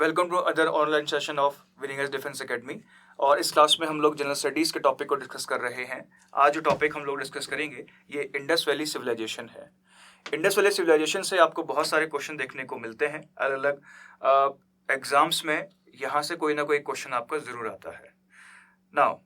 Welcome to other online session of Winningers defence academy. और इस class में हम लोग जनरल स्टडीज़ के टॉपिक को डिस्कस कर रहे हैं। आज जो टॉपिक हम लोग डिस्कस करेंगे ये इंडस वैली सिविलाइजेशन है। इंडस वैली सिविलाइजेशन से आपको बहुत सारे क्वेश्चन देखने को मिलते हैं अलग अलग एग्जाम्स में। यहाँ से कोई ना कोई क्वेश्चन आपका ज़रूर आता है। नाउ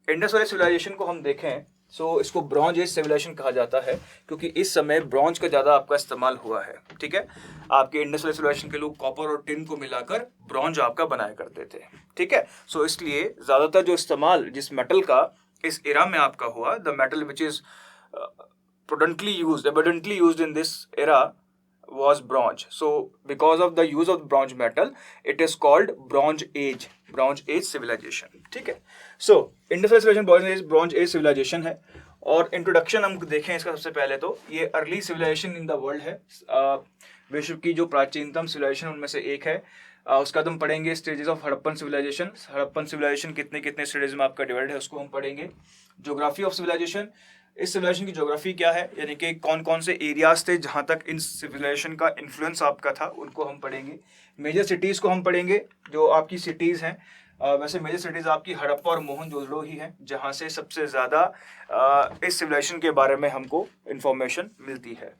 इंडस वैली सिविलाइजेशन को हम देखें सो इसको ब्रॉन्ज एज सिविलाइजेशन कहा जाता है क्योंकि इस समय ब्रॉन्ज का ज़्यादा आपका इस्तेमाल हुआ है। ठीक है, आपके इंडस वैली सिविलाइजेशन के लोग कॉपर और टिन को मिलाकर ब्रॉन्ज आपका बनाया करते थे। ठीक है, सो इसलिए ज़्यादातर जो इस्तेमाल जिस मेटल का इस एरा में आपका हुआ, the metal which is abundantly used in this era was bronze. So because of the use of bronze metal, it is called Bronze Age civilization. ठीक है, so Indus Valley civilization Bronze Age civilization है। और introduction हम देखें इसका, सबसे पहले तो ये early civilisation in the world है। विश्व की जो प्राचीनतम सिविलाइजेशन उनमें से एक है। उसका हम पढ़ेंगे stages of Harappan civilisation. Harappan civilisation कितने कितने स्टेजेस में आपका डिवाइड है उसको हम पढ़ेंगे। ज्योग्राफी ऑफ सिविलाइजेशन, इस सिविलाइजेशन की ज्योग्राफी क्या है, यानी कि कौन कौन से एरियाज थे जहाँ तक इन सिविलाइजेशन का इन्फ्लुएंस आपका था, उनको हम पढ़ेंगे। मेजर सिटीज़ को हम पढ़ेंगे, जो आपकी सिटीज़ हैं। वैसे मेजर सिटीज़ आपकी हड़प्पा और मोहनजोदड़ो ही हैं जहाँ से सबसे ज़्यादा इस सिविलाइजेशन के बारे में हमको इंफॉर्मेशन मिलती है।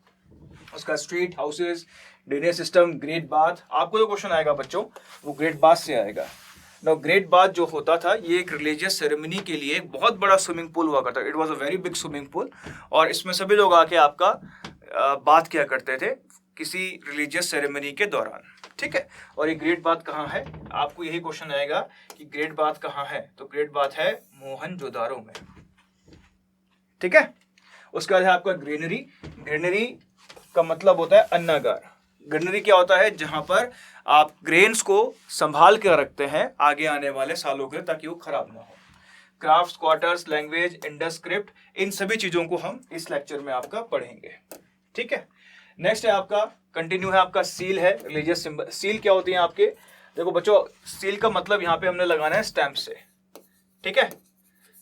उसका street houses, drainage system, great bath. आपको जो क्वेश्चन आएगा बच्चों वो ग्रेट बाथ से आएगा। नाउ ग्रेट बाथ जो होता था ये एक रिलीजियस सेरेमनी के लिए एक बहुत बड़ा स्विमिंग पूल हुआ करता। It was a very big swimming pool और इसमें सभी लोग आके आपका बात किया करते थे किसी रिलीजियस सेरेमनी के दौरान। ठीक है, और ये ग्रेट बाथ कहाँ है, आपको यही क्वेश्चन आएगा कि ग्रेट बाथ कहाँ है, तो ग्रेट बाथ है मोहनजोदारो में। ठीक है, उसके बाद है आपका ग्रेनरी। ग्रेनरी का मतलब होता है अन्नागार। ग्रेनरी क्या होता है, जहां पर आप ग्रेन्स को संभाल कर रखते हैं आगे आने वाले सालों के लिए ताकि वो खराब ना हो। Crafts, quarters, language, Indus script, इन सभी चीजों को हम इस लेक्चर में आपका पढ़ेंगे। ठीक है, नेक्स्ट है आपका कंटिन्यू है आपका सील है, रिलीजियस सिंबल। सील क्या होती है आपके, देखो बच्चों सील का मतलब यहाँ पे हमने लगाना है स्टैंप से। ठीक है,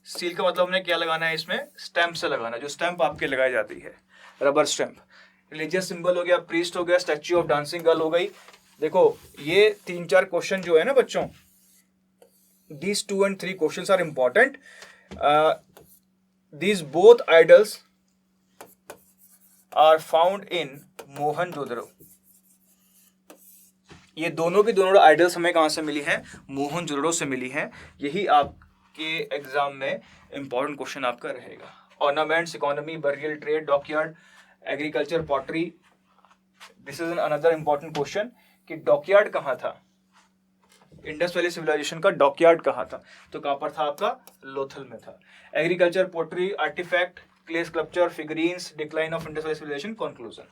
सील का मतलब हमने क्या लगाना है, इसमें स्टैंप से लगाना है, जो स्टैंप आपके लगाई जाती है, रबर स्टैंप। रिलीजियस सिंबल हो गया, प्रीस्ट हो गया, स्टैच्यू ऑफ डांसिंग गर्ल हो गई। देखो ये 3-4 क्वेश्चन जो है ना बच्चों, these 2 and 3 questions are important. These both idols are found in Mohenjodaro. ये दोनों की दोनों आइडल्स हमें कहां से मिली हैं, मोहनजोदड़ो से मिली हैं। यही आपके एग्जाम में इंपॉर्टेंट क्वेश्चन आपका रहेगा। Ornaments, economy, burial, trade, dockyard, agriculture, pottery. This is another important question कि डॉकयार्ड कहाँ था, इंडस वैली सिविलाइजेशन का डॉकयार्ड कहाँ था, तो कहाँ पर था आपका, लोथल में था। Agriculture, pottery, artifact, clay sculpture, figurines, decline of Indus valley civilization, conclusion.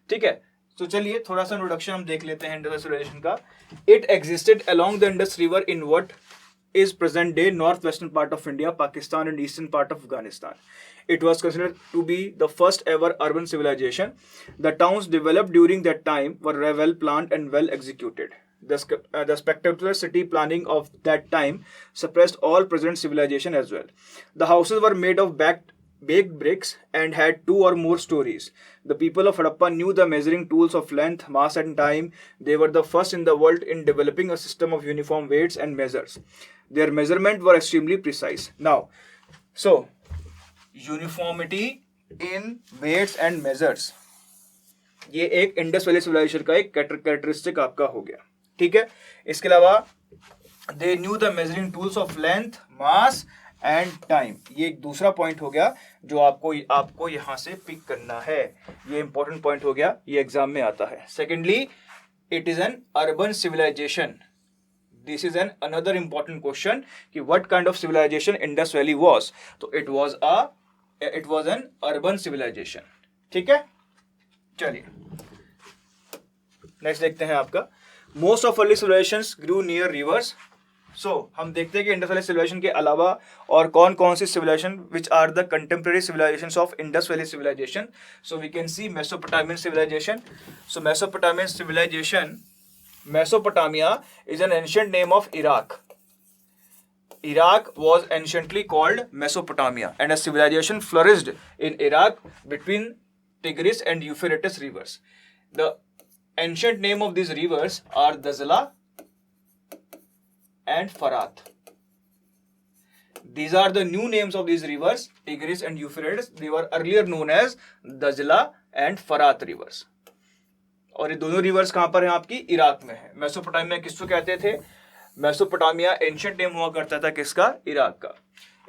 ठीक है, तो चलिए थोड़ा सा इंट्रोडक्शन हम देख लेते हैं इंडस वैली सिविलाइजेशन का। It existed along the Indus river in what is present day northwestern part of India, Pakistan and eastern part of Afghanistan. It was considered to be the first ever urban civilization. The towns developed during that time were well planned and well executed. The spectacular city planning of that time suppressed all present civilization as well. The houses were made of baked bricks and had 2 or more stories. The people of Harappa knew the measuring tools of length, mass and time. They were the first in the world in developing a system of uniform weights and measures. Their measurements were extremely precise. Now, so uniformity in weights and measures, ये एक Indus valley civilisation का एक characteristic आपका हो गया। ठीक है, इसके अलावा they knew the measuring tools of length, mass and time, ये एक दूसरा पॉइंट हो गया जो आपको यहां से पिक करना है। ये इंपॉर्टेंट पॉइंट हो गया, ये एग्जाम में आता है। Secondly, it is an urban civilisation. This is an another important question कि what kind of civilisation Indus valley was, तो it was an urban civilisation. ठीक है, चलिए नेक्स्ट देखते हैं आपका most of early civilisations grew near rivers. So हम देखते हैं कि इंडस वैली सिविलाइजेशन के अलावा और कौन कौन सी civilisation which are the contemporary civilisations of Indus valley civilisation. So we can see Mesopotamian civilisation. So Mesopotamian civilisation, Mesopotamia is an ancient name of Iraq. Iraq was anciently called Mesopotamia and a civilization flourished in Iraq between Tigris and Euphrates rivers. The ancient name of these rivers are Dazala, and Farat. These are the new names of these rivers, Tigris and Euphrates. They were earlier known as Dajla and Farat rivers. और ये दोनों reverse कहां पर हैं? आपकी Iraq में है. Mesopotamia किसको कहते थे? मेसोपोटामिया एंशिएंट नेम हुआ करता था किसका? इराक का.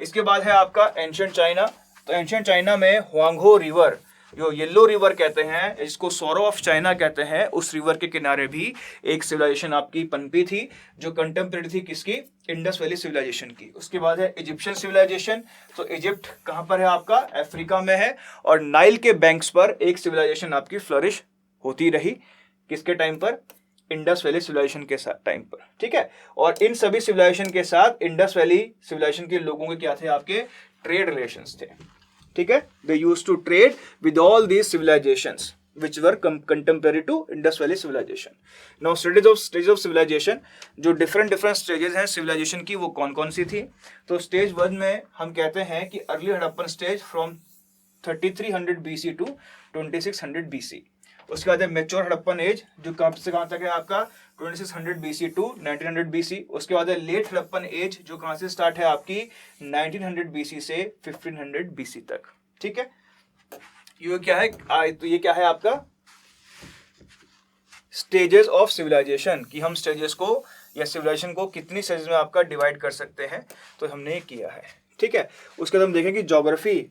इसके बाद है आपका एंशिएंट चाइना. तो एंशिएंट चाइना में हुआंगहो रिवर, जो येलो रिवर कहते हैं, इसको सोरो ऑफ चाइना कहते हैं, उस रिवर के किनारे भी एक सिविलाइजेशन आपकी पनपी थी जो कंटेम्परेरी थी किसकी? इंडस वैली सिविलाइजेशन की. उसके बाद है इजिप्शियन सिविलाइजेशन. तो इजिप्ट कहां पर है? आपका अफ्रीका में है. और नाइल के बैंक्स पर एक सिविलाइजेशन आपकी फ्लरिश होती रही. किसके टाइम पर? इंडस वैली सिविलाइजेशन के साथ टाइम पर. ठीक है. और इन सभी सिविलाइजेशन के साथ इंडस वैली सिविलाइजेशन के लोगों के क्या थे? आपके ट्रेड रिलेशंस थे. ठीक है. They use to trade with all these civilisations which were contemporary to Indus Valley civilization. Now stages of civilization, जो different stages हैं civilization की, वो कौन कौन सी थी? तो स्टेज 1 में हम कहते हैं कि early Harappan stage from 3300 BC to 2600 BC. उसके बाद है मेच्योर हड़प्पन एज, जो कहाँ से कहाँ तक है? आपका 2600 BC टू 1900 BC. उसके बाद है लेट हड़प्पन एज, जो कहाँ से स्टार्ट है? आपकी 1900 BC से 1500 BC तक. ठीक है. ये क्या है? तो ये क्या है आपका? स्टेजेस ऑफ सिविलाइजेशन, कि हम स्टेजेस को या सिविलाइजेशन को कितनी स्टेजेस में आपका डिवाइड कर सकते हैं, तो हमने ये किया है. ठीक है. उसके बाद हम देखें कि ज्योग्राफी,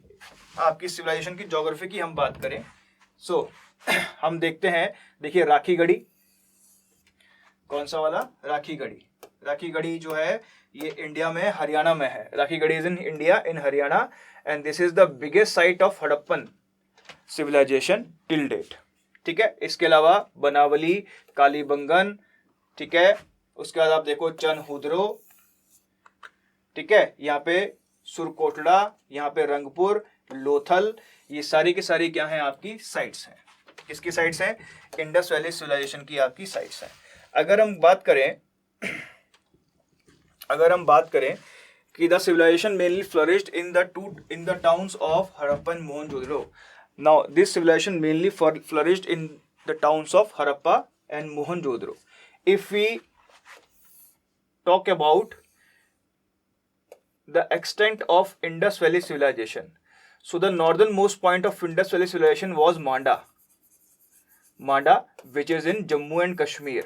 आपकी सिविलाइजेशन की ज्योग्राफी की हम बात करें. सो हम देखते हैं, देखिए राखी गढ़ी, कौन सा वाला? राखी गढ़ी. राखी गढ़ी जो है ये इंडिया में हरियाणा में है. Rakhigarhi is in India, in Haryana, and this is the biggest site of Harappan civilisation till date. ठीक है. इसके अलावा बनावली, कालीबंगन. ठीक है. उसके बाद आप देखो चनहुद्रो. ठीक है. यहाँ पे सुरकोटड़ा, यहाँ पे रंगपुर, लोथल, ये सारी की सारी क्या है? आपकी साइट्स हैं. किसकी साइट्स हैं? इंडस वैली सिविलाइजेशन की आपकी साइट्स हैं. अगर हम बात करें कि the civilization mainly flourished in the towns of Harappan, Mohenjodaro. Now, this civilization mainly flourished in the towns of Harappa and Mohenjo-daro. If we talk about the extent of Indus Valley civilization, so the northernmost point of Indus Valley civilization was Manda, which is in Jammu and Kashmir,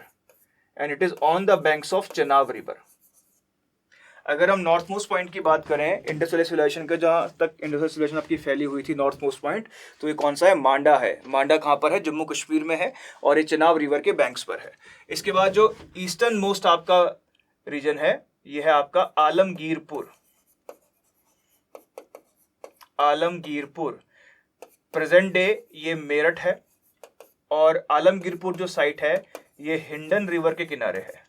and it is on the banks of Chenab river. अगर हम north most point की बात करें Indus valley civilisation का, जहाँ तक Indus valley civilisation आपकी फैली हुई थी नॉर्थ मोस्ट पॉइंट, तो ये कौन सा है? मांडा है. मांडा कहाँ पर है? जम्मू कश्मीर में है, और ये चेनाब रिवर के बैंक्स पर है. इसके बाद जो ईस्टर्न मोस्ट आपका रीजन है, ये है आपका आलमगीरपुर. प्रेजेंट डे ये मेरठ है, और आलमगीरपुर जो साइट है ये हिंडन रिवर के किनारे है.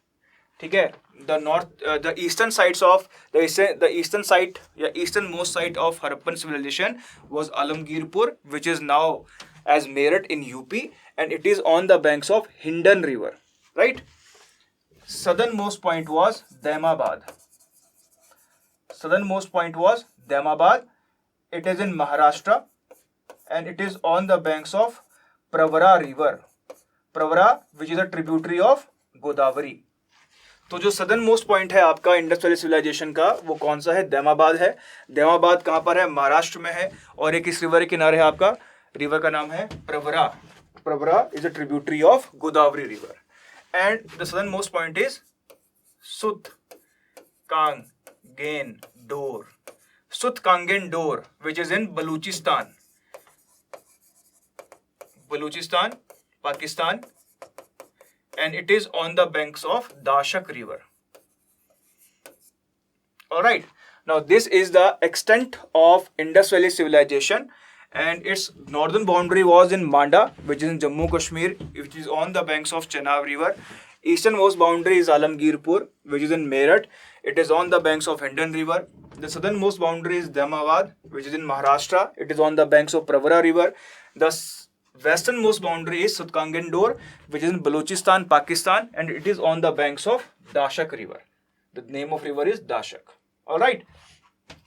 ठीक है. the eastern sides of the eastern site या eastern most site of Harappan civilization was Alamgirpur, which is now as Meerut in UP, and it is on the banks of Hindan river. Right. Southernmost point was Daimabad. It is in Maharashtra, and it is on the banks of Pravara river. Pravara, which is a tributary of Godavari. तो जो southern most point है आपका Indus valley civilisation का, वो कौन सा है? दैमाबाद है. दैमाबाद कहाँ पर है? महाराष्ट्र में है, और एक इस रिवर के किनारे है आपका. रिवर का नाम है Pravara. Pravara is a tributary of Godavari river. And the southern most point is Sutkagen Dor, which is in Balochistan, Pakistan, and it is on the banks of Dashak river. All right. Now this is the extent of Indus Valley civilization, and its northern boundary was in Manda, which is in Jammu Kashmir, which is on the banks of Chenab river. Easternmost boundary is Alamgirpur, which is in Meerut. It is on the banks of Hindan river. The southernmost boundary is Daimabad, which is in Maharashtra. It is on the banks of Pravara river. The westernmost boundary is Sutkangen Dor, which is in Balochistan, Pakistan, and it is on the banks of Dashak river. The name of river is Dashak. All right.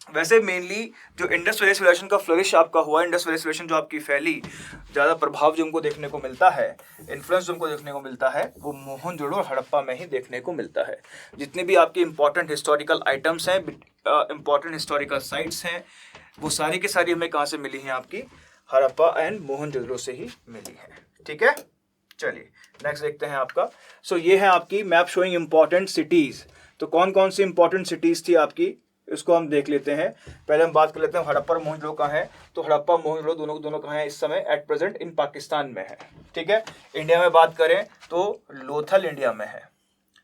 वैसे mainly जो Indus valley civilisation का flourish आपका हुआ, Indus valley civilisation जो आपकी फैली, ज़्यादा प्रभाव जो हमको देखने को मिलता है, इन्फ्लुएंस जो हमको देखने को मिलता है, वो मोहनजोदड़ो और हड़प्पा में ही देखने को मिलता है। जितने भी आपके इंपॉर्टेंट हिस्टोरिकल आइटम्स हैं, इंपॉर्टेंट हिस्टोरिकल साइट्स हैं, वो सारी की सारी हमें कहाँ से मिली हैं? आपकी हड़प्पा एंड मोहनजोदड़ो से ही मिली है। ठीक है, चलिए नेक्स्ट देखते हैं आपका। सो ये है आपकी मैप शोइंग इंपॉर्टेंट सिटीज। तो कौन कौन सी इंपॉर्टेंट सिटीज थी आपकी, इसको हम देख लेते हैं। पहले हम बात कर लेते हैं हड़प्पा और मोहनजोदड़ो कहाँ है। तो हड़प्पा मोहनजोदड़ो दोनों कहाँ है इस समय? एट प्रेजेंट इन पाकिस्तान में है। ठीक है, इंडिया में बात करें तो लोथल इंडिया में है।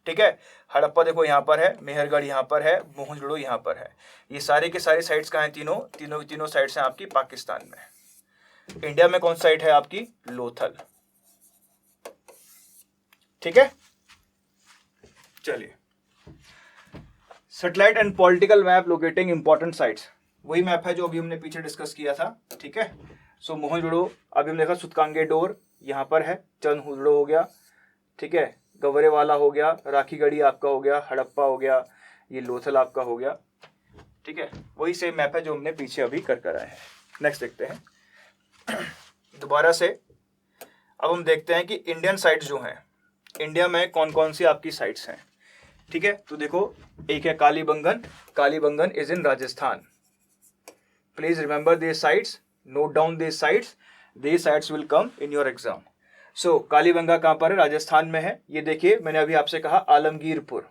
ठीक है, हड़प्पा देखो यहाँ पर है, मेहरगढ़ यहाँ पर है, मोहनजोदड़ो यहाँ पर है। ये सारे के सारे साइट्स कहाँ हैं? तीनों साइट्स हैं आपकी पाकिस्तान में। इंडिया में कौन सा साइट है आपकी? लोथल। ठीक है, चलिए satellite and political map locating important sites, वही मैप है जो अभी हमने पीछे डिस्कस किया था। ठीक है, सो मोहनजोदड़ो अभी हमने देखा, सुतकांगे डोर यहाँ पर है, चंदहुदड़ो हो गया, ठीक है, गवरेवाला हो गया, राखीगढ़ी आपका हो गया, हड़प्पा हो गया, ये लोथल आपका हो गया। ठीक है, वही सेम मैप है जो हमने पीछे अभी कर आए हैं। नेक्स्ट देखते हैं दोबारा से। अब हम देखते हैं कि इंडियन साइट्स जो हैं, इंडिया में कौन कौन सी आपकी साइट्स हैं। ठीक है, तो देखो एक है Kalibangan, Kalibangan is in Rajasthan. Please remember this sites, note down this sites will come in your exam. So Kalibanga कहाँ पर है? राजस्थान में है। ये देखिए मैंने अभी आपसे कहा Alamgirpur,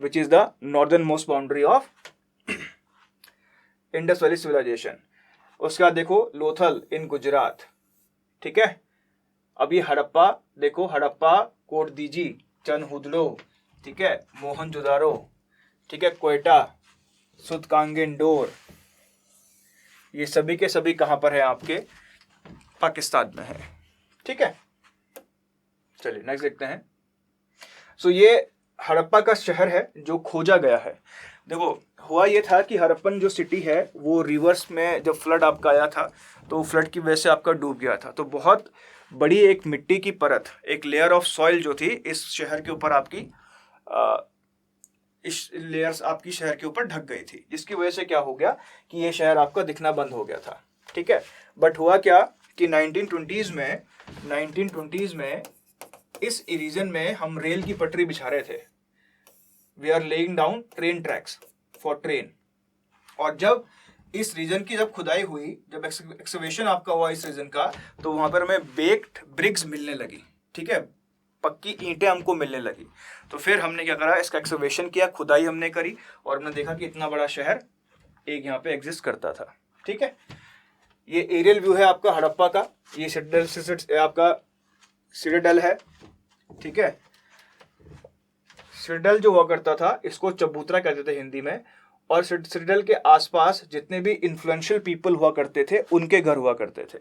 which is the northern most boundary of Indus valley civilization. उसके बाद देखो लोथल इन गुजरात। ठीक है, अभी हड़प्पा देखो, हड़प्पा, कोटदीजी, चंदहुदड़ो, ठीक है, मोहनजोदारो, ठीक है, क्वेटा, सुतकांगेंडोर, ये सभी के सभी कहां पर है? आपके पाकिस्तान में है। ठीक है, चलिए नेक्स्ट देखते हैं। सो ये हड़प्पा का शहर है जो खोजा गया है। देखो हुआ ये था कि हड़प्पन जो सिटी है वो रिवर्स में जब फ्लड आपका आया था तो फ्लड की वजह से आपका डूब गया था। तो बहुत बड़ी एक मिट्टी की परत, एक लेयर ऑफ सॉइल जो थी इस शहर के ऊपर आपकी इस लेयर्स आपकी शहर के ऊपर ढक गई थी, जिसकी वजह से क्या हो गया कि ये शहर आपका दिखना बंद हो गया था। ठीक है, बट हुआ क्या कि 1920s में इस रीजन में हम रेल की पटरी बिछा रहे थे। We are laying down train tracks for train. और जब इस रीजन की जब खुदाई हुई, जब एक्सकवेशन आपका हुआ इस रीजन का, तो वहां पर हमें बेक्ड ब्रिक्स मिलने लगी। ठीक है, पक्की ईंटें हमको मिलने लगी। तो फिर हमने क्या करा, इसका एक्सकवेशन किया, खुदाई हमने करी और हमने देखा कि इतना बड़ा शहर एक यहाँ पे एग्जिस्ट करता था। ठीक है, ये एरियल व्यू है आपका हड़प्पा का। ये सिटाडेल आपका सिटाडेल है। ठीक है, सिटाडेल जो हुआ करता था इसको चबूतरा कहते थे हिंदी में, और सिटाडेल के आसपास जितने भी इन्फ्लुएंशियल पीपल हुआ करते थे उनके घर हुआ करते थे।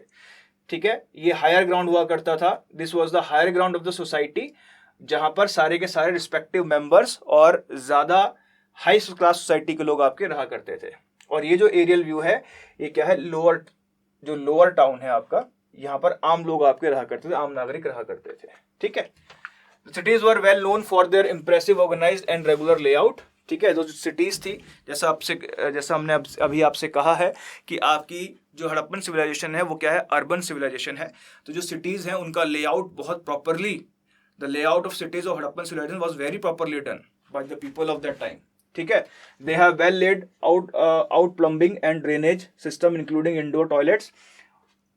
ठीक है, ये हायर ग्राउंड हुआ करता था। This was the higher ground of the society, जहां पर सारे के सारे रिस्पेक्टिव मेंबर्स और ज्यादा हाई क्लास सोसाइटी के लोग आपके रहा करते थे। और ये जो एरियल व्यू है ये क्या है, लोअर टाउन है आपका, यहाँ पर आम लोग आपके रहा करते थे, आम नागरिक रहा करते थे। ठीक है, cities were well known for their impressive organised and regular layout. ठीक है, जो सिटीज थी, जैसा हमने अभी आपसे कहा है कि आपकी जो हड़प्पन सिविलाइजेशन है वो क्या है, अर्बन सिविलाइजेशन है। तो जो सिटीज हैं उनका लेआउट बहुत properly, the layout of cities of Harappan civilization was very properly done by the people of that time. ठीक है, they have well laid out plumbing and drainage system including indoor toilets.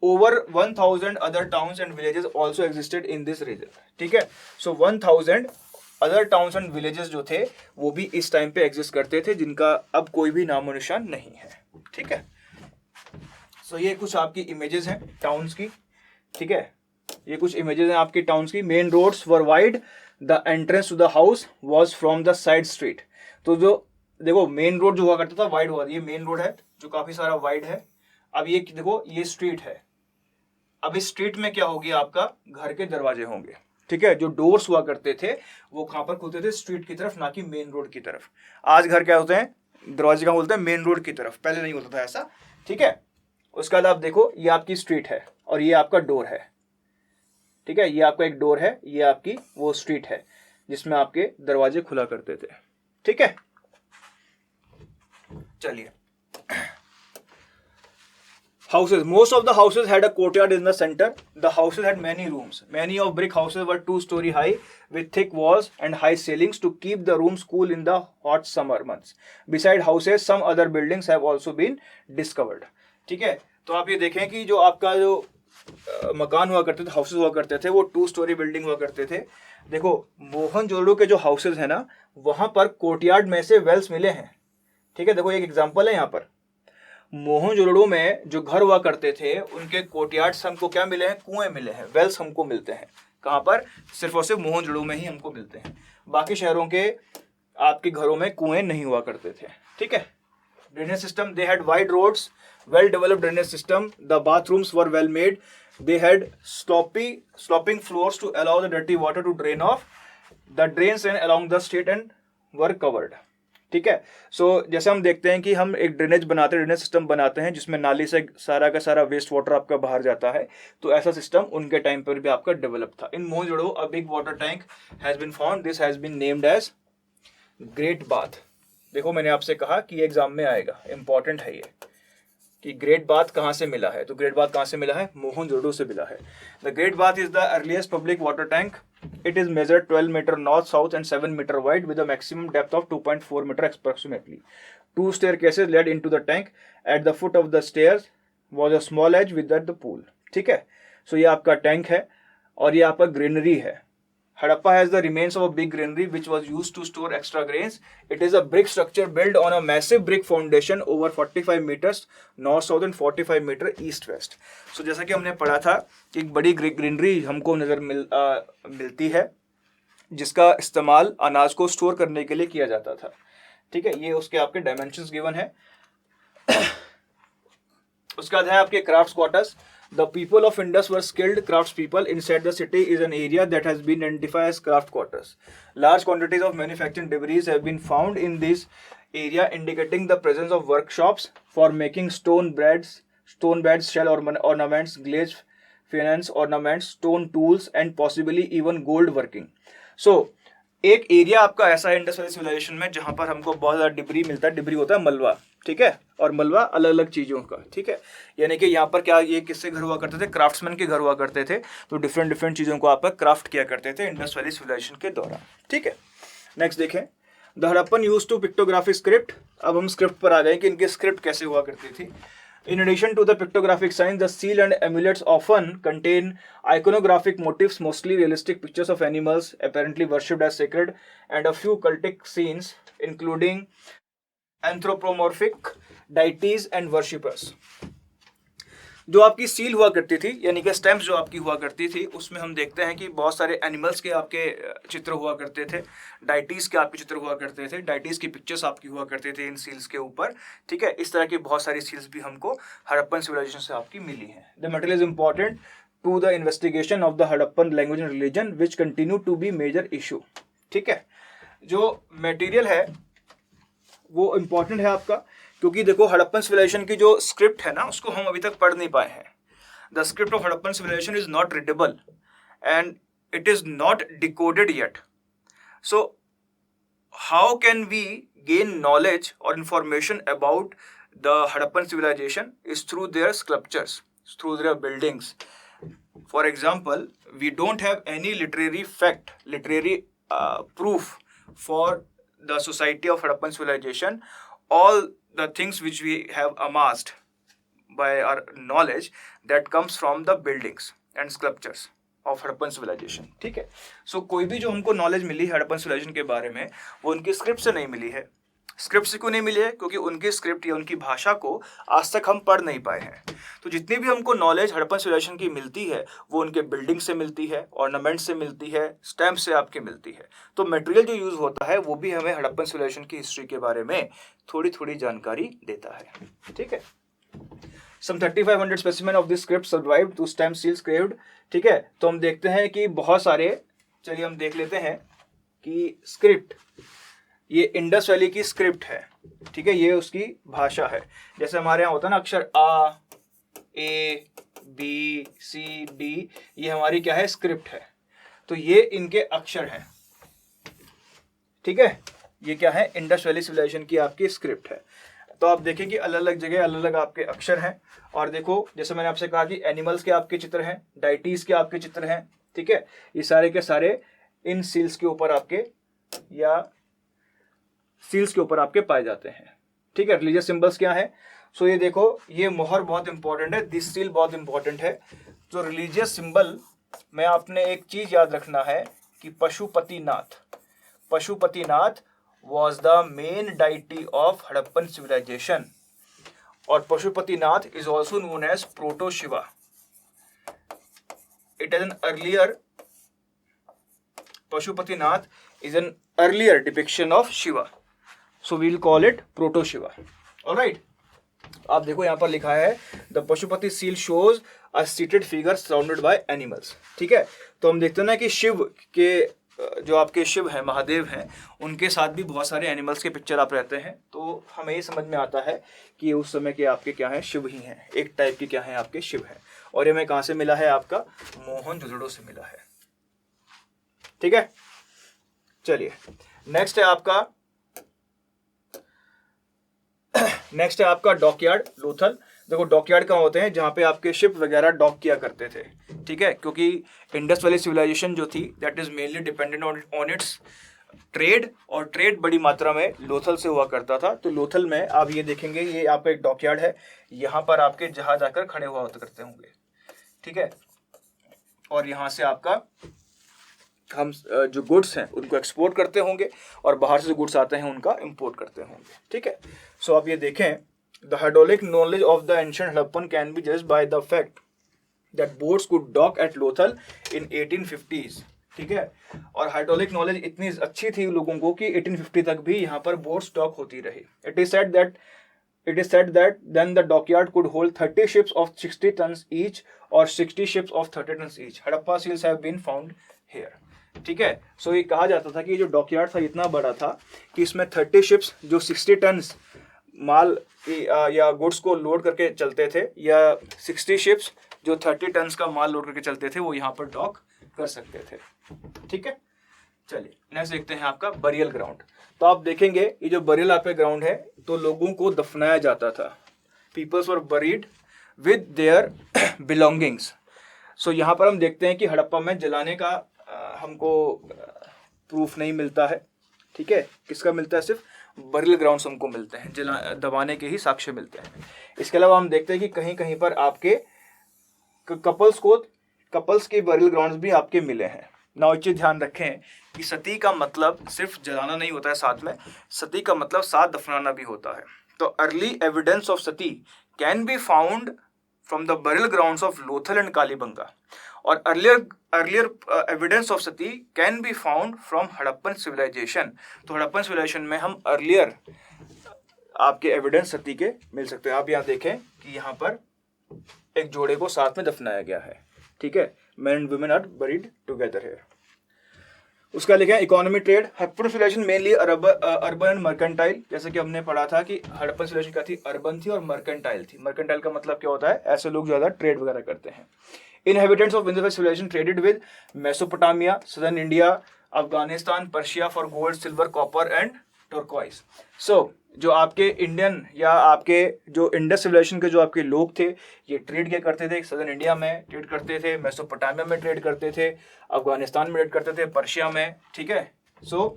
Over 1000 other towns and villages also existed in this region. ठीक है, so 1000 other towns and villages जो थे वो भी इस time पे एग्जिस्ट करते थे, जिनका अब कोई भी नामो निशान नहीं है। ठीक है, सो ये कुछ आपकी इमेजेस हैं टाउन्स की। ठीक है, ये कुछ इमेजेस हैं आपकी टाउन्स की। Main roads were wide, the entrance to the house was from the side street. तो जो देखो मेन रोड जो हुआ करता था वाइड हुआ, ये मेन रोड है जो काफी सारा वाइड है। अब ये देखो ये स्ट्रीट है, अब इस स्ट्रीट में क्या होगी, आपका घर के दरवाजे होंगे। ठीक है, जो डोर्स हुआ करते थे वो कहां पर खुलते थे, स्ट्रीट की तरफ, ना कि मेन रोड की तरफ। आज घर क्या होते हैं, दरवाजे कहां खुलते हैं, मेन रोड की तरफ, पहले नहीं होता था ऐसा। ठीक है, उसके बाद आप देखो ये आपकी स्ट्रीट है और ये आपका डोर है। ठीक है, ये आपका एक डोर है, ये आपकी वो स्ट्रीट है जिसमें आपके दरवाजे खुला करते थे। ठीक है, चलिए Houses. Most of the houses had a courtyard in the center. The houses had many rooms. Many of brick houses were 2-story high with thick walls and high ceilings to keep the rooms cool in the hot summer months. Beside houses, some other buildings have also been discovered. ठीक है, तो आप ये देखें कि जो आपका जो मकान हुआ करते थे, हाउसेज हुआ करते थे, वो 2-story बिल्डिंग हुआ करते थे. देखो मोहनजोदड़ो के जो हाउसेज है ना, वहां पर कोर्टयार्ड में से वेल्स मिले हैं. ठीक है, देखो एक एग्जांपल है यहाँ पर. मोहनजोदड़ो में जो घर हुआ करते थे उनके कोर्टयार्ड्स हमको क्या मिले हैं, कुएं मिले हैं, वेल्स हमको मिलते हैं. कहाँ पर? सिर्फ और सिर्फ मोहनजोदड़ो में ही हमको मिलते हैं. बाकी शहरों के आपके घरों में कुएं नहीं हुआ करते थे. ठीक है. Drainage system, they had wide roads, well developed drainage system. The bathrooms were well made. They had sloping floors to allow the dirty water to drain off. The drains ran along the street and were covered. ठीक है. सो जैसे हम देखते हैं कि हम एक drainage system बनाते हैं जिसमें नाली से सारा का सारा वेस्ट वाटर आपका बाहर जाता है, तो ऐसा सिस्टम उनके टाइम पर भी आपका डेवलप था. In Mohenjodaro a big water tank has been found. This has been named as great bath. देखो मैंने आपसे कहा कि एग्जाम में आएगा, इंपॉर्टेंट है ये कि ग्रेट बाथ कहाँ से मिला है. तो ग्रेट बाथ कहाँ से मिला है? मोहनजोदड़ो से मिला है. The great bath is the earliest public water tank. It is measured 12 meter north, south and 7 meter wide with a maximum depth of 2.4 meter approximately. 2 staircases led into the tank. At the foot of the stairs was a small edge with the pool. ठीक है. So ये आपका tank है और ये आपका granary है. Harappa has the remains of a big granary which was used to store extra grains. It is a brick structure built on a massive brick foundation over 45 meters north south and 45 meter east west. So जैसा कि हमने पढ़ा था कि एक बड़ी granary हमको नजर मिलती है जिसका इस्तेमाल अनाज को स्टोर करने के लिए किया जाता था. ठीक है, ये उसके आपके डायमेंशंस गिवन है. उसके बाद है आपके crafts quarters. The people of Indus were skilled craftspeople. Inside the city is an area that has been identified as craft quarters. Large quantities of manufacturing debris have been found in this area, indicating the presence of workshops for making stone beds, shell ornaments, glazed faience ornaments, stone tools, and possibly even gold working. So, एक area आपका ऐसा है Indus valley civilisation में जहां पर हमको बहुत ज़्यादा डिब्री मिलता है. डिब्री होता है मलबा. ठीक है, और मलबा अलग अलग चीज़ों का. ठीक है, यानी कि यहाँ पर क्या ये किससे घर हुआ करते थे? क्राफ्ट्समैन के घर हुआ करते थे. तो डिफरेंट चीज़ों को आप क्राफ्ट किया करते थे इंडस वैली सिविलाइजेशन के दौरान. ठीक है, नेक्स्ट देखें. The Harappan used to pictographic script. अब हम स्क्रिप्ट पर आ गए कि इनकी स्क्रिप्ट कैसे हुआ करती थी. In addition to the pictographic signs, the seal and amulets often contain iconographic motifs, mostly realistic pictures of animals apparently worshipped as sacred, and a few cultic scenes, including anthropomorphic deities and worshippers. जो आपकी seal हुआ करती थी यानी कि stamps जो आपकी हुआ करती थी, उसमें हम देखते हैं कि बहुत सारे एनिमल्स के आपके चित्र हुआ करते थे, डाइटीज़ के आपके चित्र हुआ करते थे, डाइटीज़ की पिक्चर्स आपकी हुआ करते थे इन सील्स के ऊपर. ठीक है, इस तरह की बहुत सारी सील्स भी हमको हड़प्पन सिविलाइजेशन से आपकी मिली हैं. The material is important to the investigation of the Harappan language and religion which continue to be major issue. ठीक है, जो मटेरियल है वो इम्पॉर्टेंट है आपका, क्योंकि देखो हड़प्पन सिविलाइजेशन की जो स्क्रिप्ट है ना उसको हम अभी तक पढ़ नहीं पाए हैं. The script of Harappan civilisation is not readable and it is not decoded yet. So how can we gain knowledge और information about the Harappan civilisation is through their sculptures, through their buildings. For example, we don't have any literary proof for the society of Harappan civilization. All the things which we have amassed by our knowledge that comes from the buildings and sculptures of Harappan civilization. ठीक है, सो कोई भी जो हमको knowledge मिली है Harappan civilisation के बारे में वो उनकी स्क्रिप्ट से नहीं मिली है. स्क्रिप्ट से क्यों नहीं मिली है? क्योंकि उनकी स्क्रिप्ट या उनकी भाषा को आज तक हम पढ़ नहीं पाए हैं. तो जितनी भी हमको नॉलेज हड़प्पन सिविलाइजेशन की मिलती है वो उनके बिल्डिंग से मिलती है, ऑर्नामेंट से मिलती है, स्टैम्प से आपके मिलती है. तो मटेरियल जो यूज होता है वो भी हमें हड़प्पन सिविलाइजेशन की हिस्ट्री के बारे में थोड़ी थोड़ी जानकारी देता है. ठीक है, Some 3500 specimen of this script survived to stamp seals carved. ठीक है, तो हम देखते हैं कि बहुत सारे, चलिए हम देख लेते हैं कि स्क्रिप्ट, ये इंडस वैली की स्क्रिप्ट है. ठीक है, ये उसकी भाषा है. जैसे हमारे यहाँ होता है ना अक्षर A, A, B, C, D, ये हमारी क्या है? स्क्रिप्ट है. तो ये इनके अक्षर हैं. ठीक है, ये क्या है? इंडस वैली सिविलाइजेशन की आपकी स्क्रिप्ट है. तो आप देखें कि अलग अलग जगह अलग अलग आपके अक्षर हैं। और देखो जैसे मैंने आपसे कहा कि एनिमल्स के आपके चित्र हैं, डाइटीज के आपके चित्र हैं, ठीक है, ये सारे के सारे इन सील्स के ऊपर आपके या सील्स के ऊपर आपके पाए जाते हैं, ठीक है। रिलीजियस सिंबल्स क्या है? सो ये देखो, ये मोहर बहुत इंपॉर्टेंट है, दिस सील बहुत इंपॉर्टेंट है। जो रिलीजियस सिंबल में आपने एक चीज याद रखना है कि Pashupatinath, Pashupatinath was the main deity of Harappan civilization, और Pashupatinath is also known as Proto Shiva. It is an earlier, Pashupatinath is an earlier depiction of Shiva, so we'll call it Proto Shiva. All right. आप देखो यहाँ पर लिखा है the Pashupati seal shows a seated figure surrounded by animals, ठीक है। तो हम देखते हैं ना कि शिव के जो आपके शिव हैं, महादेव हैं, उनके साथ भी बहुत सारे एनिमल्स के पिक्चर आप रहते हैं, तो हमें ये समझ में आता है कि ये उस समय के आपके क्या हैं, शिव ही हैं, एक टाइप के क्या हैं आपके शिव हैं। और ये हमें कहाँ से मिला है? आपका मोहनजोदड़ो से मिला है, ठीक है। चलिए नेक्स्ट है आपका डॉकयार्ड, लोथल। देखो डॉकयार्ड कहाँ होते हैं? जहाँ पे आपके शिप वगैरह डॉक किया करते थे, ठीक है, क्योंकि इंडस वैली सिविलाइजेशन जो थी that is mainly dependent on it's trade, और ट्रेड बड़ी मात्रा में लोथल से हुआ करता था। तो लोथल में आप ये देखेंगे, ये आपका एक डॉकयार्ड है, यहाँ पर आपके जहाज आकर खड़े हुआ करते होंगे, ठीक है। और यहाँ से आपका हम जो गुड्स हैं उनको एक्सपोर्ट करते होंगे, और बाहर से जो गुड्स आते हैं उनका इंपोर्ट करते होंगे, ठीक है। सो आप ये देखें, the hydraulic knowledge of the ancient Harappan can be judged by the fact that boats could dock at Lothal in 1850s, ठीक है। और हाइड्रोलिक नॉलेज इतनी अच्छी थी लोगों को कि 1850 तक भी यहाँ पर बोट्स डॉक होती रही। It is said that then the dockyard could hold 30 ships of 60 tons each और 60 ships of 30 tons each. Harappa seals have been found here, ठीक है। सो ये कहा जाता था कि जो डॉकयार्ड था इतना बड़ा था कि इसमें 30 शिप्स जो 60 टन्स माल या गुड्स को लोड करके चलते थे, या 60 शिप्स जो 30 टन्स का माल लोड करके चलते थे, वो यहाँ पर डॉक कर सकते थे, ठीक है। चलिए नेक्स्ट देखते हैं आपका बरियल ग्राउंड। तो आप देखेंगे ये जो बरियल आपका ग्राउंड है, तो लोगों को दफनाया जाता था, peoples were buried with their belongings. So यहाँ पर हम देखते हैं कि हड़प्पा में जलाने का हमको प्रूफ नहीं मिलता है, ठीक है। किसका मिलता है? सिर्फ बरियल ग्राउंड्स हमको मिलते हैं, दबाने के ही साक्ष्य मिलते हैं। इसके अलावा हम देखते हैं कि कहीं कहीं पर आपके कपल्स के बरियल ग्राउंड्स भी आपके मिले हैं। नाउ एक चीज ध्यान रखें कि सती का मतलब सिर्फ जलाना नहीं होता है, साथ में सती का मतलब साथ दफनाना भी होता है। तो early evidence of sati can be found from the burial grounds of Lothal and Kalibanga, और earlier evidence of sati can be found from Harappan civilisation. तो हड़प्पन सिविलाइजेशन में हम अर्लियर आपके एविडेंस सती के मिल सकते हैं। आप यहाँ देखें कि यहाँ पर एक जोड़े को साथ में दफनाया गया है, ठीक है। Man and women are buried together here. उसका लिखा है economy trade. Harappan civilization mainly urban and mercantile. जैसे कि हमने पढ़ा था कि हड़प्पन सिविलाइजेशन क्या थी? अर्बन थी और मर्केंटाइल थी। मर्केंटाइल का मतलब क्या होता है? ऐसे लोग ज्यादा ट्रेड वगैरह करते हैं। Inhabitants of Indus Valley civilization traded with Mesopotamia, southern India, Afghanistan, Persia for gold, silver, copper and turquoise. So जो आपके इंडियन या आपके जो इंडस सिविलाइजेशन के जो आपके लोग थे, ये ट्रेड क्या करते थे? सदर्न इंडिया में ट्रेड करते थे, मेसोपोटामिया में ट्रेड करते थे, अफगानिस्तान में ट्रेड करते थे, पर्शिया में, ठीक है। सो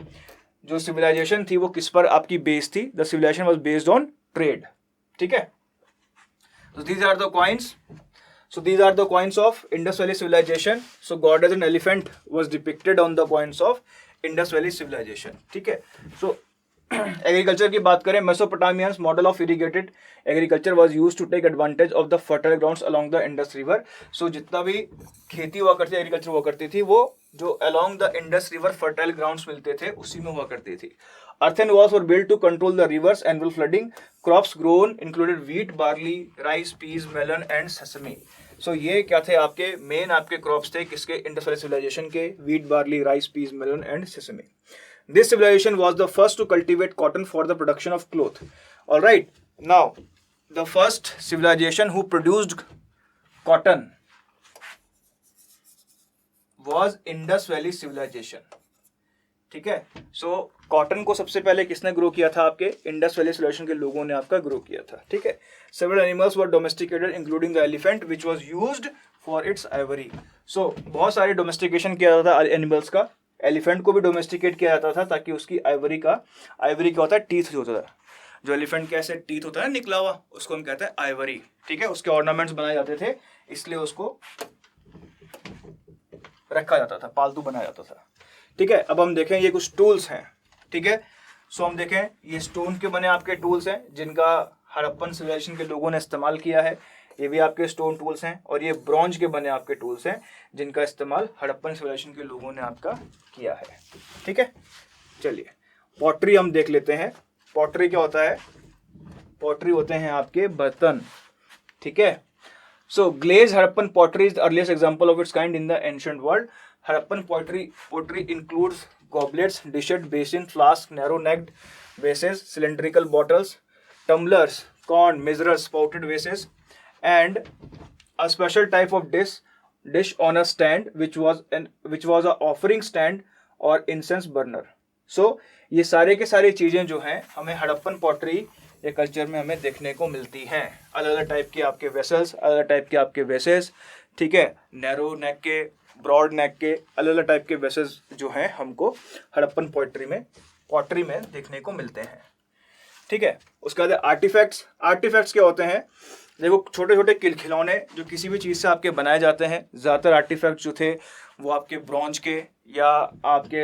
जो सिविलाइजेशन थी वो किस पर आपकी बेस्ड थी? The civilization was based on trade, ठीक है। So these are the coins. So these are the coins of Indus Valley civilization. So God as an elephant was depicted on the coins of Indus Valley civilization. ठीक है. So agriculture की बात करें, Mesopotamians model of irrigated agriculture was used to take advantage of the fertile grounds along the Indus river. So जितना भी खेती हुआ करती, एग्रीकल्चर हुआ करती थी, वो जो along the Indus river fertile grounds मिलते थे उसी में हुआ करती थी। Earthen walls were built to control the rivers and will flooding. Crops grown included wheat, barley, rice, peas, melon and sesame. So ये क्या थे? आपके मेन आपके क्रॉप्स थे किसके? इंडस वैली सिविलाइजेशन के। wheat, barley, rice, peas, melon and sesame. This civilization was the first to cultivate cotton for the production of cloth. All right. Now, the first civilization who produced cotton was Indus Valley civilization. ठीक है। So cotton को सबसे पहले किसने grow किया था? आपके Indus valley civilization के लोगों ने आपका ग्रो किया था, ठीक है। Several animals were domesticated including the elephant which was used for its ivory. So बहुत सारे डोमेस्टिकेशन किया जाता था एनिमल्स का। एलिफेंट को भी डोमेस्टिकेट किया जाता था ताकि उसकी आइवरी क्या होता है? टीथ जो होता था, जो एलिफेंट के ऐसे टीथ होता है निकला हुआ, उसको हम कहते हैं आइवरी, ठीक है। उसके ऑर्नामेंट्स बनाए जाते थे, इसलिए उसको रखा जाता था, पालतू बनाया जाता था, ठीक है। अब हम देखें ये कुछ टूल्स हैं, ठीक है। सो हम देखें ये स्टोन के बने आपके टूल्स हैं जिनका हड़प्पन सिविलाइजेशन के लोगों ने इस्तेमाल किया है। ये भी आपके स्टोन टूल्स हैं। और ये ब्रॉन्ज के बने आपके टूल्स हैं जिनका इस्तेमाल हड़प्पन सिविलाइजेशन के लोगों ने आपका किया है, ठीक है। चलिए पॉटरी हम देख लेते हैं। पॉटरी क्या होता है? पॉटरी होते हैं आपके बर्तन, ठीक है। So glaze Harappan pottery is the earliest example of its kind in the ancient world. Harappan pottery includes goblets, dishes, basins, flasks, narrow-necked vases, cylindrical bottles, tumblers, corn measurers, spouted vases, and a special type of dish on a stand which was a offering stand or incense burner. So ये सारे के सारी चीजें जो हैं हमें Harappan pottery ये culture में हमें देखने को मिलती हैं। अलग अलग टाइप के आपके वेसल्स, अलग अलग टाइप के आपके वेसेस, ठीक है। नैरो नेक के, ब्रॉड नेक के, अलग अलग टाइप के वेसेस जो हैं हमको हड़प्पन पॉटरी में देखने को मिलते हैं, ठीक है। उसके बाद आर्टिफैक्ट्स क्या होते हैं? देखो छोटे छोटे खिलौने जो किसी भी चीज़ से आपके बनाए जाते हैं। ज़्यादातर आर्टिफैक्ट्स जो थे वो आपके ब्रॉन्ज के या आपके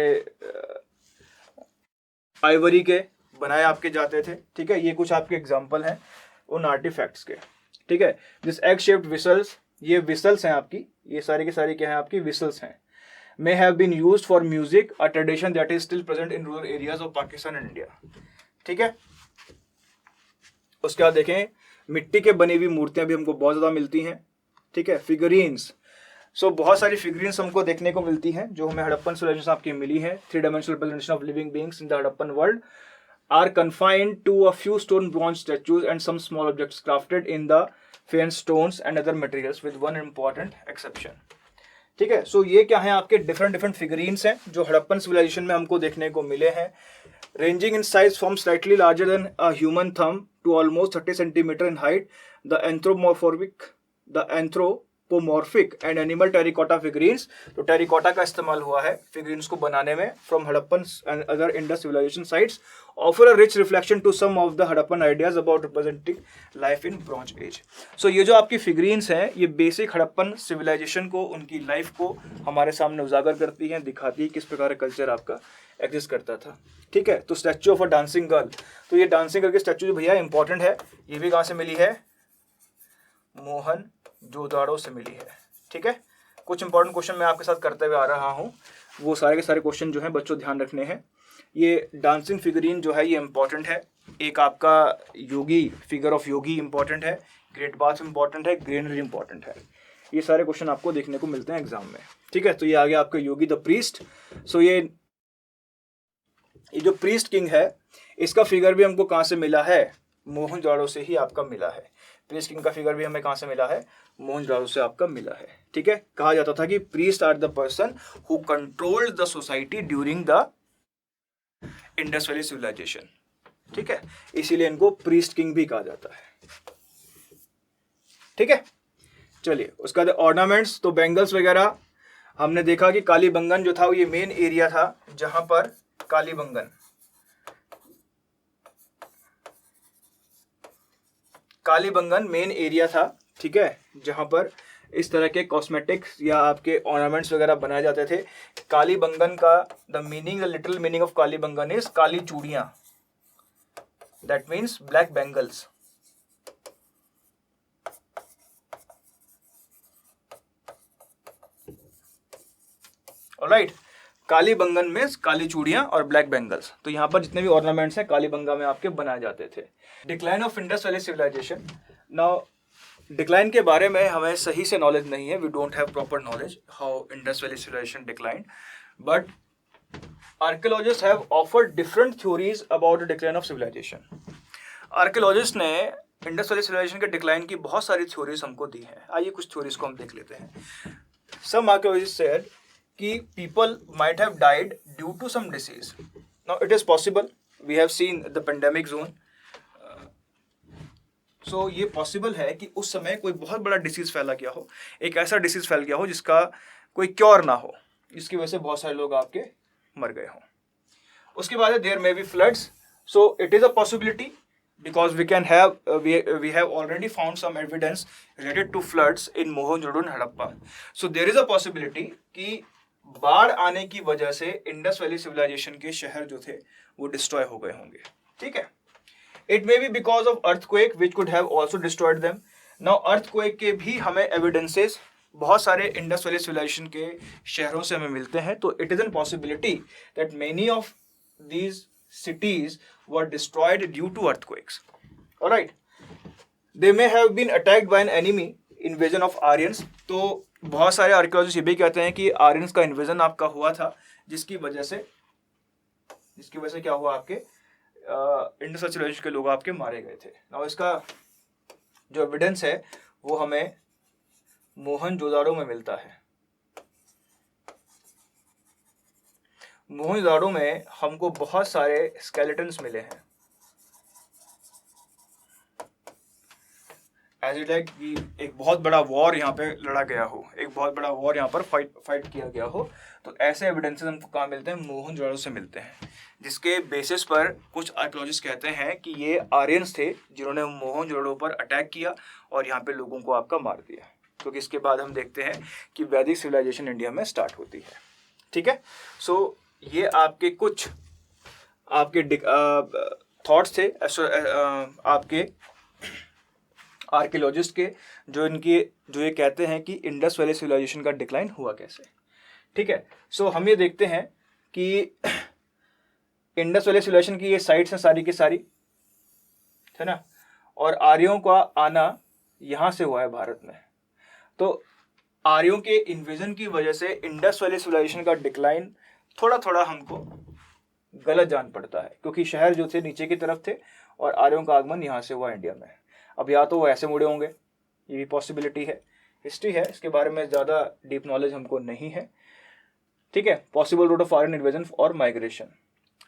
आइवरी के बनाए आपके जाते थे, ठीक है। ये कुछ आपके एग्जाम्पल हैं उन आर्टिफैक्ट्स के, ठीक है। दिस एग शेप्ड विसल्स, ये विसल्स हैं आपकी, ये सारी की सारी क्या है आपकी? विसल्स हैं। May have been used for music, a tradition that is still present in rural areas of Pakistan and India, ठीक है। उसके बाद देखें मिट्टी के बनी हुई मूर्तियां भी हमको बहुत ज्यादा मिलती हैं, ठीक है। फिगरीन्स, सो बहुत सारी फिगरीन्स हमको देखने को मिलती हैं जो हमें हड़प्पन सिविलाइजेशन आपकी मिली है। 3 dimensional representation of living beings in the Harappan world are confined to a few stone bronze statues and some small objects crafted in the faint stones and other materials with one important exception, ठीक है। सो ये क्या है आपके different figurines हैं जो Harappan civilisation में हमको देखने को मिले हैं। Ranging in size from slightly larger than a human thumb to almost 30 centimetre in height. The anthropomorphic and animal terracotta figurines, तो टेरिकोटा का इस्तेमाल हुआ है फिगरीन्स को बनाने में from Harappan and other Indus civilisation sites offer a rich reflection to some of the Harappan ideas about representing life in bronze age. So ये जो आपकी फिगरीन्स हैं ये बेसिक हड़प्पन सिविलाइजेशन को, उनकी लाइफ को हमारे सामने उजागर करती हैं, दिखाती है किस प्रकार का कल्चर आपका एग्जिस्ट करता था, ठीक है। तो statue of a dancing girl, तो ये डांसिंग गर्ल की स्टैचू जो भैया इंपॉर्टेंट है, ये भी कहाँ से मिली है? मोहनजोदाड़ो से मिली है, ठीक है। कुछ इंपॉर्टेंट क्वेश्चन मैं आपके साथ करते हुए आ रहा हूँ, वो सारे के सारे क्वेश्चन जो हैं बच्चों ध्यान रखने हैं। ये डांसिंग फिगरीन जो है ये इंपॉर्टेंट है। एक आपका योगी, फिगर ऑफ योगी इंपॉर्टेंट है, ग्रेट बाथ इंपॉर्टेंट है, ग्रेनरी इंपॉर्टेंट है। ये सारे क्वेश्चन आपको देखने को मिलते हैं एग्जाम में, ठीक है। तो ये आ गया आपका योगी द प्रीस्ट। सो ये जो प्रीस्ट किंग है इसका फिगर भी हमको कहाँ से मिला है? मोहनजोदाड़ो से ही आपका मिला है। प्रीस्ट किंग का फिगर भी हमें कहाँ से मिला है? मोहनजोदाड़ो से आपका मिला है, ठीक है। कहा जाता था कि priest are the person who controlled the society during the Indus valley civilisation, ठीक है। इसीलिए इनको प्रीस्ट किंग भी कहा जाता है, ठीक है। चलिए उसका ऑर्नामेंट्स, तो बैंगल्स वगैरह हमने देखा कि कालीबंगन जो था वो ये मेन एरिया था जहां पर कालीबंगन मेन एरिया था, ठीक है, जहां पर इस तरह के कॉस्मेटिक्स या आपके ऑर्नामेंट्स वगैरह बनाए जाते थे। कालीबंगन का the little meaning of Kalibangan is काली चूड़ियां, that means black bangles, alright. Kalibangan में काली चूड़ियां और ब्लैक बैंगल्स, तो यहाँ पर जितने भी ऑर्नामेंट्स हैं कालीबंगा में आपके बनाए जाते थे। Decline of Indus valley civilization, now decline के बारे में हमें सही से नॉलेज नहीं है, we don't have proper knowledge how Indus valley civilization decline, but archaeologist have offered different theories about the decline of civilization. Archaeologist ने इंडस वैली सिविलाइजेशन के डिक्लाइन की बहुत सारी थ्योरीज हमको दी हैं। आइए कुछ थ्योरीज को हम देख लेते हैं। सम आर्कियोलॉजिस्ट सेड कि people might have died due to some disease. Now it is possible. We have seen the pandemic zone. So ये पॉसिबल है कि उस समय कोई बहुत बड़ा डिसीज फैला गया हो, एक ऐसा डिसीज फैल गया हो जिसका कोई क्योर ना हो, जिसकी वजह से बहुत सारे लोग आपके मर गए हों. उसके बाद है there may be floods. So it is a possibility because we can have we have already found some evidence related to floods in Mohenjo-daro and Harappa. So there is a possibility कि बाढ़ आने की वजह से Indus valley civilization के शहर जो थे वो डिस्ट्रॉय हो गए होंगे. ठीक है. It may be because of earthquake which could have also destroyed them. Now earthquake के भी हमें evidences बहुत सारे इंडस वैली सिविलाइजेशन के शहरों से हमें मिलते हैं. तो it is a possibility that many of these cities were destroyed due to earthquakes. All right. They may have been attacked by an enemy invasion of Aryans. तो बहुत सारे आर्कियोलॉजिस्ट ये भी कहते हैं कि आर्यंस का इन्वेजन आपका हुआ था, जिसकी वजह से क्या हुआ, आपके इंडस सिविलाइजेशन के लोग आपके मारे गए थे. नाउ इसका जो एविडेंस है वो हमें मोहनजोदाड़ो में मिलता है. मोहनजोदाड़ो में हमको बहुत सारे स्केलेटन्स मिले हैं. एज इट लाइक कि एक बहुत बड़ा वॉर यहाँ पे लड़ा गया हो, एक बहुत बड़ा वॉर यहाँ पर फाइट किया गया हो. तो ऐसे एविडेंसेस हमको कहाँ मिलते हैं? मोहनजोदाड़ो से मिलते हैं, जिसके बेसिस पर कुछ आर्कियोलॉजिस्ट कहते हैं कि ये आर्यंस थे जिन्होंने मोहनजोदाड़ो पर अटैक किया और यहाँ पे लोगों को आपका मार दिया. क्योंकि इसके बाद हम देखते हैं कि वैदिक सिविलाइजेशन इंडिया में स्टार्ट होती है. ठीक है. सो ये आपके कुछ आपके थॉट्स थे आपके आर्कियोलॉजिस्ट के, जो ये कहते हैं कि इंडस वैली सिविलाइजेशन का डिक्लाइन हुआ कैसे. ठीक है. सो हम ये देखते हैं कि इंडस वैली सिविलाइजेशन की ये साइट्स हैं सारी की सारी, है ना, और आर्यों का आना यहाँ से हुआ है भारत में. तो आर्यों के इन्वेजन की वजह से इंडस वैली सिविलाइजेशन का डिक्लाइन थोड़ा थोड़ा हमको गलत जान पड़ता है, क्योंकि शहर जो थे नीचे की तरफ थे और आर्यों का आगमन यहाँ से हुआ इंडिया में. अब या तो वो ऐसे मुड़े होंगे, ये भी पॉसिबिलिटी है. हिस्ट्री है, इसके बारे में ज़्यादा डीप नॉलेज हमको नहीं है. ठीक है. Possible route of Aryan invasion और माइग्रेशन.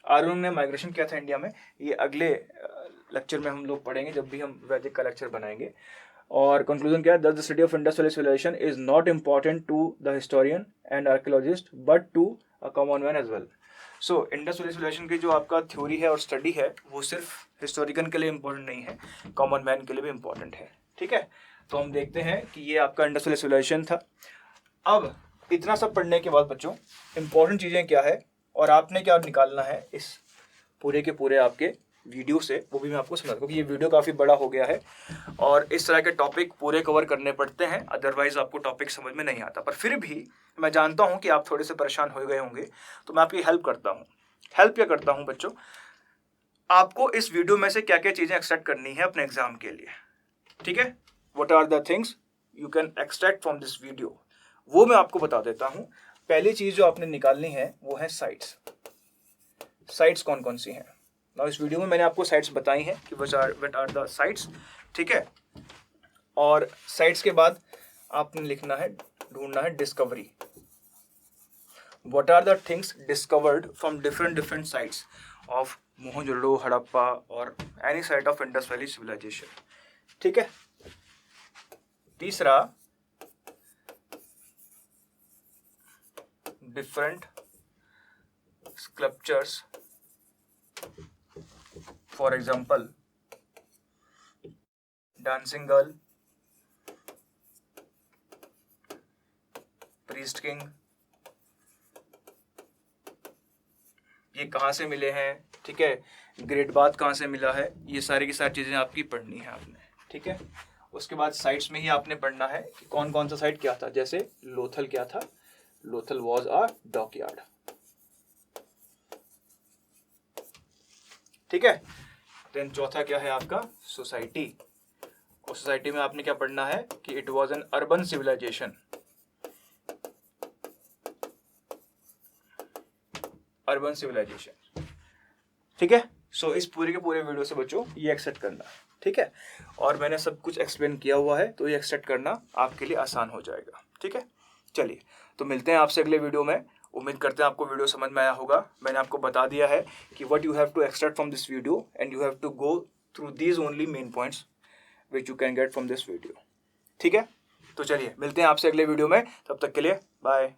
आर्यों ने माइग्रेशन किया था इंडिया में, ये अगले लेक्चर में हम लोग पढ़ेंगे जब भी हम वैदिक का लेक्चर बनाएंगे. और कंक्लूजन क्या है? The study of Indus valley civilization is not important to the historian and archaeologist but to a common man as well. So Indus valley civilization की जो आपका थ्योरी है और स्टडी है वो सिर्फ हिस्टोरिकन के लिए इम्पोर्टेंट नहीं है, कॉमन मैन के लिए भी इम्पोर्टेंट है. ठीक है. तो हम देखते हैं कि ये आपका इंडस वैली सिविलाइजेशन था. अब इतना सब पढ़ने के बाद बच्चों इम्पोर्टेंट चीज़ें क्या है और आपने क्या निकालना है इस पूरे के पूरे आपके वीडियो से, वो भी मैं आपको समझा, क्योंकि ये वीडियो काफ़ी बड़ा हो गया है और इस तरह के टॉपिक पूरे कवर करने पड़ते हैं, अदरवाइज आपको टॉपिक समझ में नहीं आता. पर फिर भी मैं जानता हूँ कि आप थोड़े से परेशान हो गए होंगे, तो मैं आपकी हेल्प करता हूँ. हेल्प क्या करता हूँ बच्चों? आपको इस वीडियो में से क्या क्या चीज़ें एक्सट्रैक्ट करनी है अपने एग्जाम के लिए. ठीक है. What are the things you can extract from this video, वो मैं आपको बता देता हूँ. पहली चीज़ जो आपने निकालनी है वो है साइट्स. साइट्स कौन कौन सी हैं? ना इस वीडियो में मैंने आपको साइट्स बताई हैं कि व्हाट आर द साइट्स. ठीक है. और साइट्स के बाद आपने लिखना है, ढूंढना है discovery. What are the things discovered from different sites of Mohenjodaro, Harappa और any site of Indus valley civilisation. ठीक है. तीसरा, different sculptures. For example dancing girl, priest king, ये कहाँ से मिले हैं. ठीक है. ग्रेट बाथ कहाँ से मिला है. ये सारी की सारी चीज़ें आपकी पढ़नी है आपने. ठीक है. उसके बाद साइट्स में ही आपने पढ़ना है कि कौन कौन सा साइट क्या था. जैसे लोथल क्या था? Lothal was a dockyard. ठीक है. देन चौथा क्या है आपका? सोसाइटी. और सोसाइटी में आपने क्या पढ़ना है कि it was an urban civilization. Urban civilisation. ठीक है. सो इस पूरे के पूरे वीडियो से बच्चों ये एक्सेप्ट करना. ठीक है. और मैंने सब कुछ एक्सप्लेन किया हुआ है, तो ये एक्सेप्ट करना आपके लिए आसान हो जाएगा. ठीक है. चलिए, तो मिलते हैं आपसे अगले वीडियो में। उम्मीद करते हैं आपको वीडियो समझ में आया होगा। मैंने आपको बता दिया है कि what you have to extract from this video and you have to go through these only main points which you can get from this video. ठीक है, तो चलिए मिलते हैं आपसे अगले वीडियो में, तब तक के लिए बाय।